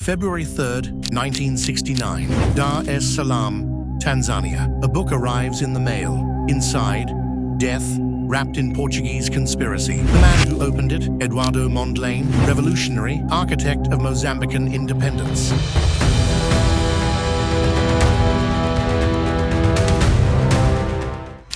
February 3rd, 1969, Dar es Salaam, Tanzania. A book arrives in the mail. Inside, death, wrapped in Portuguese conspiracy. The man who opened it, Eduardo Mondlane, revolutionary, architect of Mozambican independence.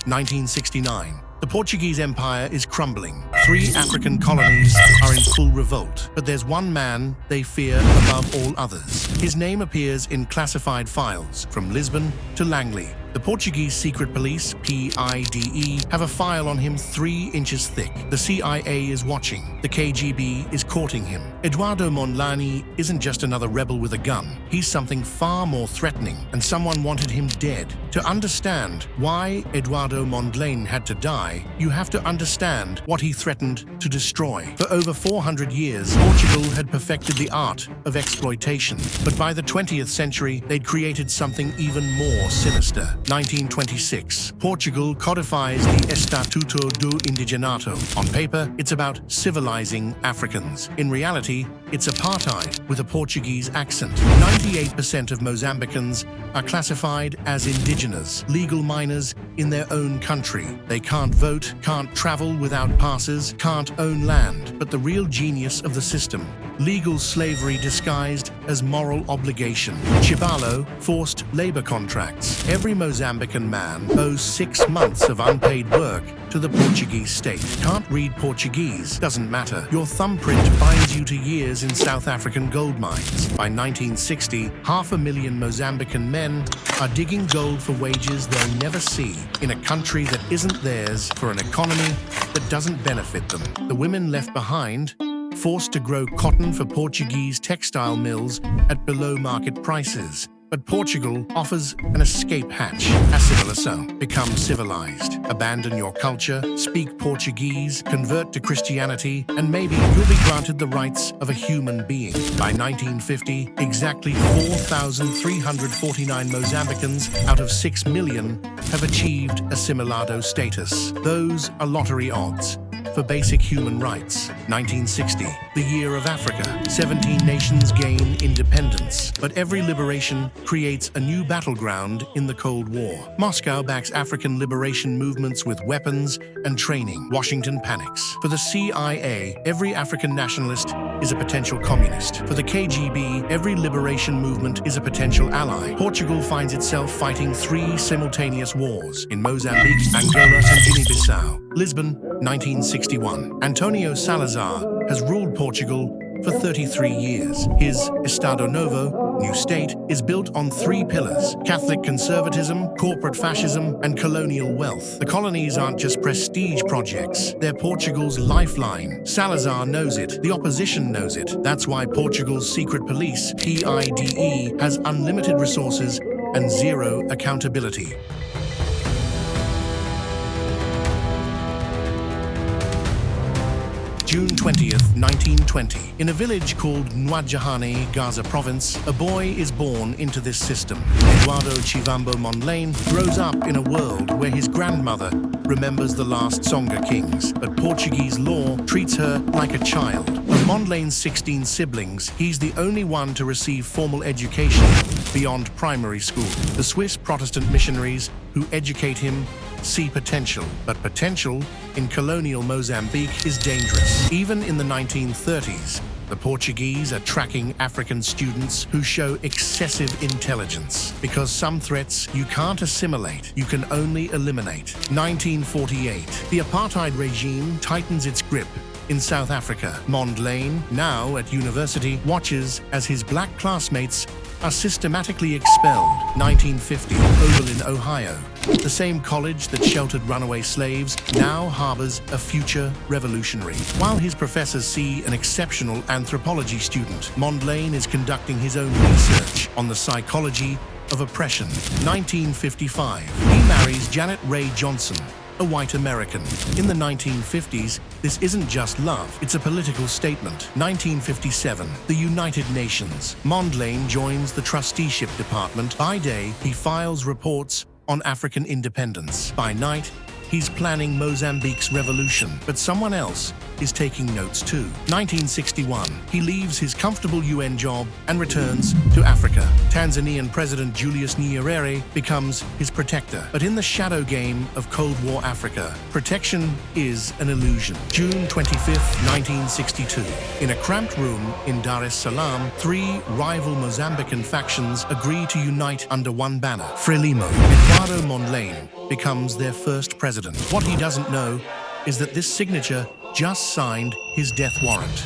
(1969). The Portuguese Empire is crumbling. 3 African colonies are in full revolt, but there's one man they fear above all others. His name appears in classified files, from Lisbon to Langley. The Portuguese secret police, PIDE, have a file on him 3 inches thick. The CIA is watching. The KGB is courting him. Eduardo Mondlane isn't just another rebel with a gun. He's something far more threatening, and someone wanted him dead. To understand why Eduardo Mondlane had to die, you have to understand what he threatened to destroy. For over 400 years, Portugal had perfected the art of exploitation. But by the 20th century, they'd created something even more sinister. 1926. Portugal codifies the Estatuto do Indigenato. On paper, it's about civilizing Africans. In reality, it's apartheid with a Portuguese accent. 98% of Mozambicans are classified as indigenous, legal minors in their own country. They can't vote, can't travel without passes, can't own land. But the real genius of the system: legal slavery disguised as moral obligation. Chibalo, forced labor contracts. Every Mozambican man owes 6 months of unpaid work to the Portuguese state. Can't read Portuguese? Doesn't matter. Your thumbprint binds you to years in South African gold mines. By 1960, 500,000 Mozambican men are digging gold for wages they'll never see in a country that isn't theirs, for an economy that doesn't benefit them. The women left behind, forced to grow cotton for Portuguese textile mills at below market prices. But Portugal offers an escape hatch. Assimilação. Become civilized. Abandon your culture, speak Portuguese, convert to Christianity, and maybe you'll be granted the rights of a human being. By 1950, exactly 4,349 Mozambicans out of 6 million have achieved assimilado status. Those are lottery odds for basic human rights. 1960, the year of Africa. 17 nations gain independence, but every liberation creates a new battleground in the Cold War. Moscow backs African liberation movements with weapons and training. Washington panics. For the CIA, every African nationalist is a potential communist. For the KGB, every liberation movement is a potential ally. Portugal finds itself fighting 3 simultaneous wars in Mozambique, Angola, and Guinea-Bissau. Lisbon, 1961. Antonio Salazar has ruled Portugal for 33 years. His Estado Novo, new state, is built on 3 pillars: Catholic conservatism, corporate fascism, and colonial wealth. The colonies aren't just prestige projects, they're Portugal's lifeline. Salazar knows it, the opposition knows it. That's why Portugal's secret police, PIDE, has unlimited resources and 0 accountability. June 20th, 1920. In a village called Nwajahane, Gaza Province, a boy is born into this system. Eduardo Chivambo Mondlane grows up in a world where his grandmother remembers the last Songa kings, but Portuguese law treats her like a child. Of Mondlane's 16 siblings, he's the only one to receive formal education beyond primary school. The Swiss Protestant missionaries who educate him see potential, but potential in colonial Mozambique is dangerous. Even in the 1930s, the Portuguese are tracking African students who show excessive intelligence, because some threats you can't assimilate, you can only eliminate. 1948, the apartheid regime tightens its grip in South Africa. Mondlane, now at university, watches as his black classmates are systematically expelled. 1950, Oberlin, Ohio. The same college that sheltered runaway slaves now harbors a future revolutionary. While his professors see an exceptional anthropology student, Mondlane is conducting his own research on the psychology of oppression. 1955, he marries Janet Ray Johnson, a white American. In the 1950s, this isn't just love, it's a political statement. 1957, the United Nations. Mondlane joins the trusteeship department. By day, he files reports on African independence. By night, he's planning Mozambique's revolution. But someone else is taking notes too. 1961, he leaves his comfortable UN job and returns to Africa. Tanzanian President Julius Nyerere becomes his protector. But in the shadow game of Cold War Africa, protection is an illusion. June 25th, 1962. In a cramped room in Dar es Salaam, three rival Mozambican factions agree to unite under one banner, FRELIMO. Eduardo Mondlane becomes their first president. What he doesn't know is that this signature just signed his death warrant.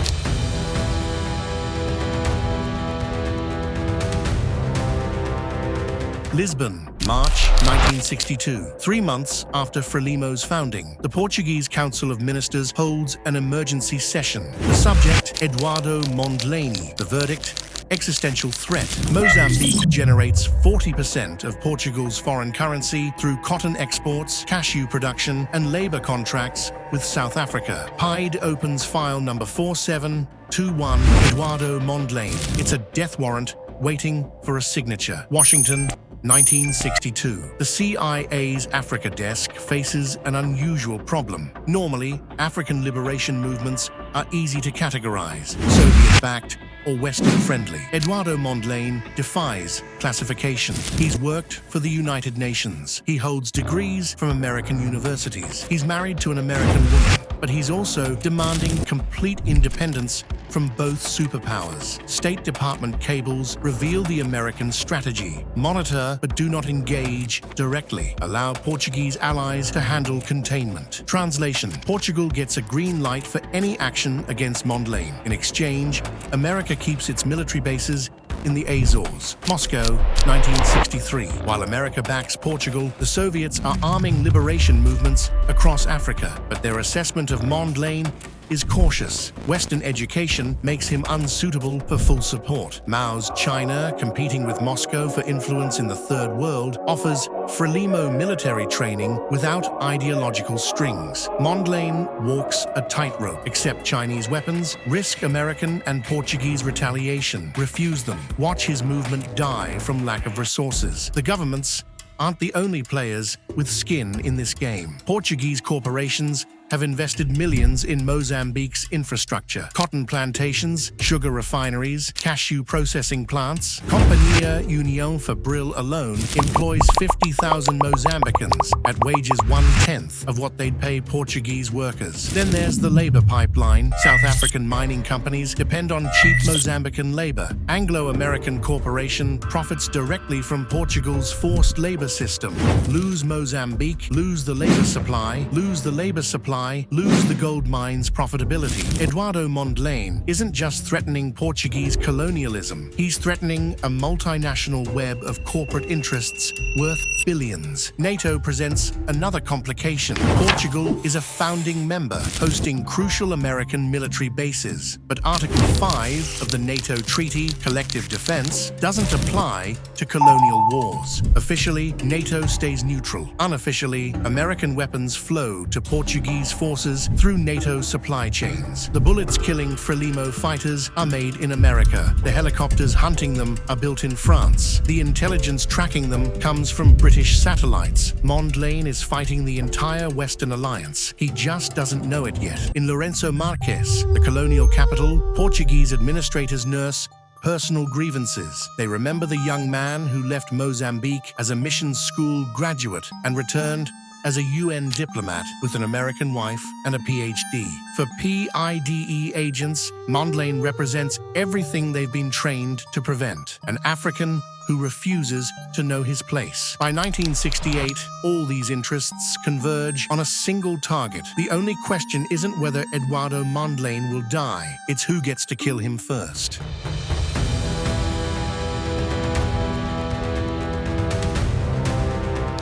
Lisbon, March 1962. 3 months after FRELIMO's founding, the Portuguese Council of Ministers holds an emergency session. The subject, Eduardo Mondlane. The verdict, existential threat. Mozambique generates 40% of Portugal's foreign currency through cotton exports, cashew production, and labor contracts with South Africa. PIDE opens file number 4721, Eduardo Mondlane. It's a death warrant waiting for a signature. Washington, 1962. The CIA's Africa desk faces an unusual problem. Normally, African liberation movements are easy to categorize, Soviet-backed or Western-friendly. Eduardo Mondlane defies classification. He's worked for the United Nations. He holds degrees from American universities. He's married to an American woman, but he's also demanding complete independence from both superpowers. State Department cables reveal the American strategy: monitor but do not engage directly. Allow Portuguese allies to handle containment. Translation: Portugal gets a green light for any action against Mondlane. In exchange, America keeps its military bases in the Azores. Moscow, 1963. While America backs Portugal, the Soviets are arming liberation movements across Africa, but their assessment of Mondlane is cautious. Western education makes him unsuitable for full support. Mao's China, competing with Moscow for influence in the Third World, offers FRELIMO military training without ideological strings. Mondlane walks a tightrope: accept Chinese weapons, risk American and Portuguese retaliation, refuse them, watch his movement die from lack of resources. The governments aren't the only players with skin in this game. Portuguese corporations have invested millions in Mozambique's infrastructure. Cotton plantations, sugar refineries, cashew processing plants. Companhia União Fabril alone employs 50,000 Mozambicans at wages 1/10 of what they'd pay Portuguese workers. Then there's the labor pipeline. South African mining companies depend on cheap Mozambican labor. Anglo-American corporation profits directly from Portugal's forced labor system. Lose Mozambique, lose the labor supply, lose the gold mine's profitability. Eduardo Mondlane isn't just threatening Portuguese colonialism. He's threatening a multinational web of corporate interests worth billions. NATO presents another complication. Portugal is a founding member, hosting crucial American military bases. But Article 5 of the NATO Treaty, Collective Defense, doesn't apply to colonial wars. Officially, NATO stays neutral. Unofficially, American weapons flow to Portuguese forces through NATO supply chains. The bullets killing FRELIMO fighters are made in America. The helicopters hunting them are built in France. The intelligence tracking them comes from British satellites. Mondlane is fighting the entire Western alliance. He just doesn't know it yet. In Lourenço Marques, the colonial capital, Portuguese administrators nurse personal grievances. They remember the young man who left Mozambique as a mission school graduate and returned as a UN diplomat with an American wife and a PhD. For PIDE agents, Mondlane represents everything they've been trained to prevent: an African who refuses to know his place. By 1968, all these interests converge on a single target. The only question isn't whether Eduardo Mondlane will die, it's who gets to kill him first.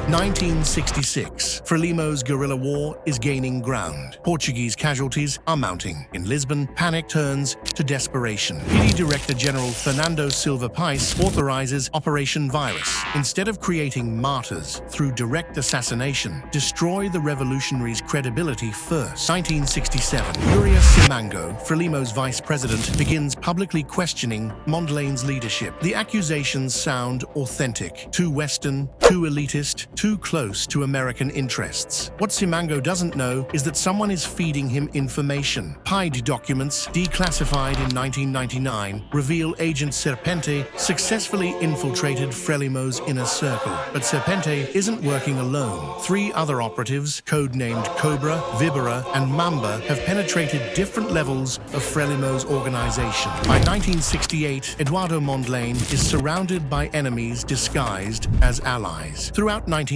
1966. FRELIMO's guerrilla war is gaining ground. Portuguese casualties are mounting. In Lisbon, panic turns to desperation. PIDE Director General Fernando Silva Pais authorizes Operation Virus. Instead of creating martyrs through direct assassination, destroy the revolutionaries' credibility first. 1967. Yuria Simango, FRELIMO's vice president, begins publicly questioning Mondlane's leadership. The accusations sound authentic. Too Western, too elitist, too close to American interests. What Simango doesn't know is that someone is feeding him information. PIDE documents, declassified in 1999, reveal Agent Serpente successfully infiltrated FRELIMO's inner circle. But Serpente isn't working alone. 3 other operatives, codenamed Cobra, Vibera, and Mamba, have penetrated different levels of FRELIMO's organization. By 1968, Eduardo Mondlane is surrounded by enemies disguised as allies. Throughout 1968,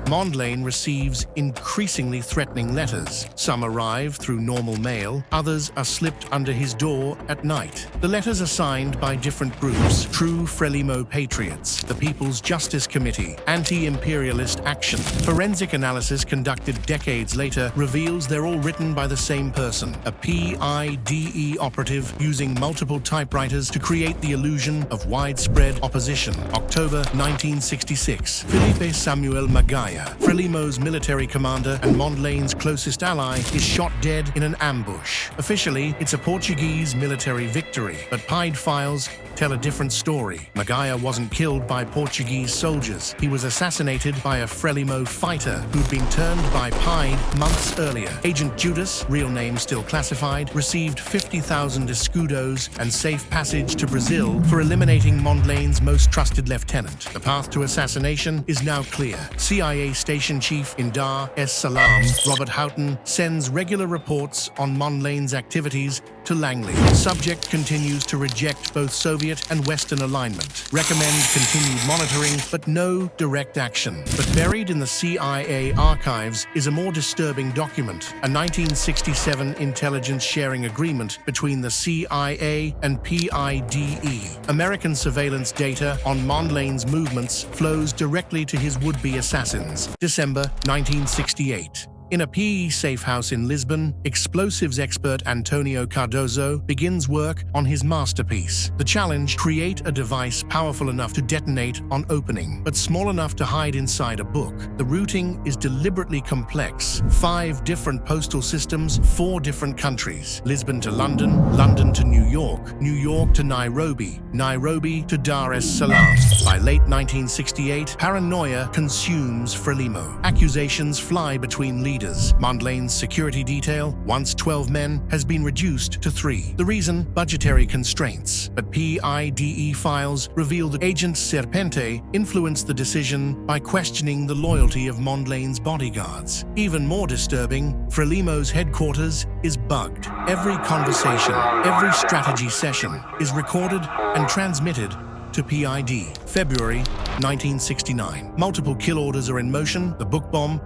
Mondlane receives increasingly threatening letters. Some arrive through normal mail, others are slipped under his door at night. The letters are signed by different groups: True FRELIMO Patriots, the People's Justice Committee, Anti-Imperialist Action. Forensic analysis conducted decades later reveals they're all written by the same person, a PIDE operative using multiple typewriters to create the illusion of widespread opposition. October 1966, Felipe Samuel Magaya, FRELIMO's military commander and Mondlane's closest ally, is shot dead in an ambush. Officially, it's a Portuguese military victory, but PIDE files tell a different story. Magaya wasn't killed by Portuguese soldiers. He was assassinated by a FRELIMO fighter who'd been turned by PIDE months earlier. Agent Judas, real name still classified, received 50,000 escudos and safe passage to Brazil for eliminating Mondlane's most trusted lieutenant. The path to assassination is now clear. CIA station chief in Dar es Salaam, Robert Houghton, sends regular reports on Mondlane's activities to Langley. The subject continues to reject both Soviet and Western alignment, recommend continued monitoring, but no direct action. But buried in the CIA archives is a more disturbing document, a 1967 intelligence sharing agreement between the CIA and PIDE. American surveillance data on Mondlane's movements flows directly to his would-be assassins. December 1968. In a PE safe house in Lisbon, explosives expert Antonio Cardozo begins work on his masterpiece. The challenge: create a device powerful enough to detonate on opening, but small enough to hide inside a book. The routing is deliberately complex. 5 different postal systems, 4 different countries. Lisbon to London, London to New York, New York to Nairobi, Nairobi to Dar es Salaam. By late 1968, paranoia consumes FRELIMO. Accusations fly between leaders. Mondlane's security detail, once 12 men, has been reduced to 3. The reason? Budgetary constraints. But PIDE files reveal that Agent Serpente influenced the decision by questioning the loyalty of Mondlane's bodyguards. Even more disturbing, FRELIMO's headquarters is bugged. Every conversation, every strategy session is recorded and transmitted to PIDE. February 1969. Multiple kill orders are in motion: the book bomb,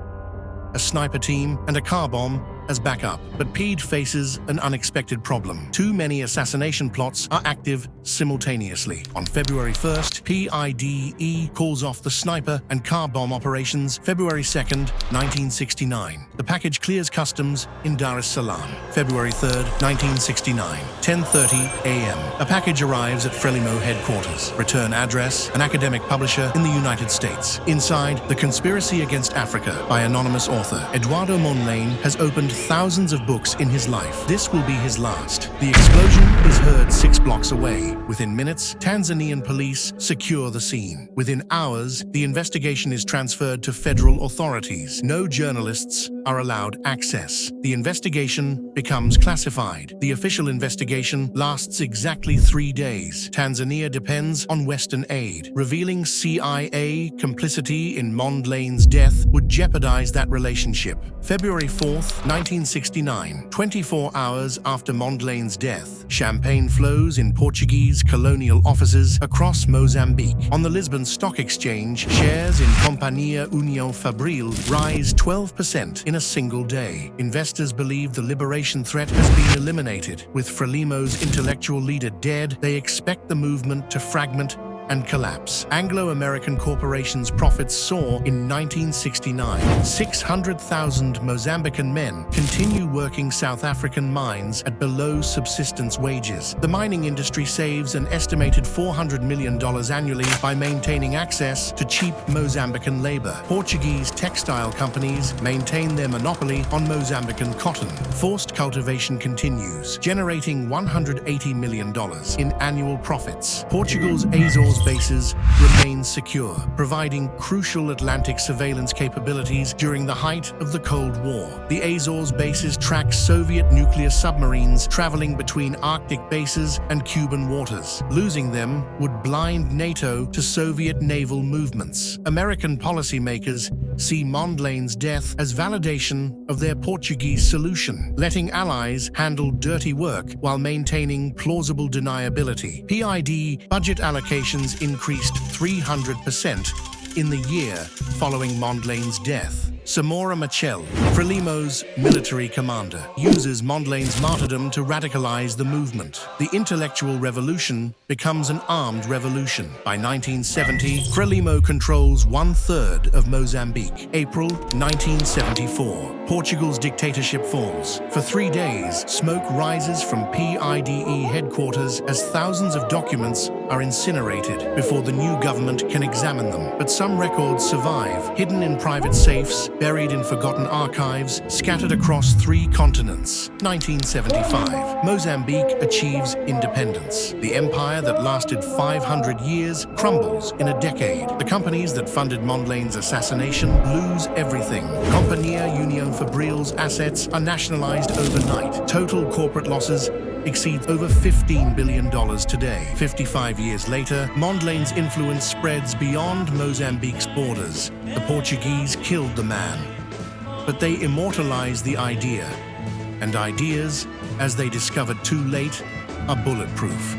a sniper team, and a car bomb as backup. But PIDE faces an unexpected problem. Too many assassination plots are active simultaneously. On February 1st, PIDE calls off the sniper and car bomb operations. February 2nd, 1969. The package clears customs in Dar es Salaam. February 3rd, 1969. 10:30 a.m. A package arrives at FRELIMO headquarters. Return address: an academic publisher in the United States. Inside, The Conspiracy Against Africa by anonymous author. Eduardo Mondlane has opened thousands of books in his life. This will be his last. The explosion is heard 6 blocks away. Within minutes, Tanzanian police secure the scene. Within hours, the investigation is transferred to federal authorities. No journalists are allowed access. The investigation becomes classified. The official investigation lasts exactly 3 days. Tanzania depends on Western aid. Revealing CIA complicity in Mondlane's death would jeopardize that relationship. February 4th, 1969, 24 hours after Mondlane's death, champagne flows in Portuguese colonial offices across Mozambique. On the Lisbon Stock Exchange, shares in Companhia União Fabril rise 12% in a single day. Investors believe the liberation threat has been eliminated. With FRELIMO's intellectual leader dead, they expect the movement to fragment and collapse. Anglo-American corporations' profits soar in 1969. 600,000 Mozambican men continue working South African mines at below subsistence wages. The mining industry saves an estimated $400 million annually by maintaining access to cheap Mozambican labor. Portuguese textile companies maintain their monopoly on Mozambican cotton. Forced cultivation continues, generating $180 million in annual profits. Portugal's Azores bases remain secure, providing crucial Atlantic surveillance capabilities during the height of the Cold War. The Azores bases track Soviet nuclear submarines traveling between Arctic bases and Cuban waters. Losing them would blind NATO to Soviet naval movements. American policymakers see Mondlane's death as validation of their Portuguese solution, letting allies handle dirty work while maintaining plausible deniability. PIDE budget allocations increased 300% in the year following Mondlane's death. Samora Machel, FRELIMO's military commander, uses Mondlane's martyrdom to radicalize the movement. The intellectual revolution becomes an armed revolution. By 1970, FRELIMO controls 1/3 of Mozambique. April 1974, Portugal's dictatorship falls. For 3 days, smoke rises from PIDE headquarters as thousands of documents are incinerated before the new government can examine them. But some records survive, hidden in private safes, buried in forgotten archives, scattered across 3 continents. 1975, Mozambique achieves independence. The empire that lasted 500 years crumbles in a decade. The companies that funded Mondlane's assassination lose everything. Companhia União Fabril's assets are nationalized overnight. Total corporate losses exceeds over $15 billion today. 55 years later, Mondlane's influence spreads beyond Mozambique's borders. The Portuguese killed the man, but they immortalized the idea. And ideas, as they discovered too late, are bulletproof.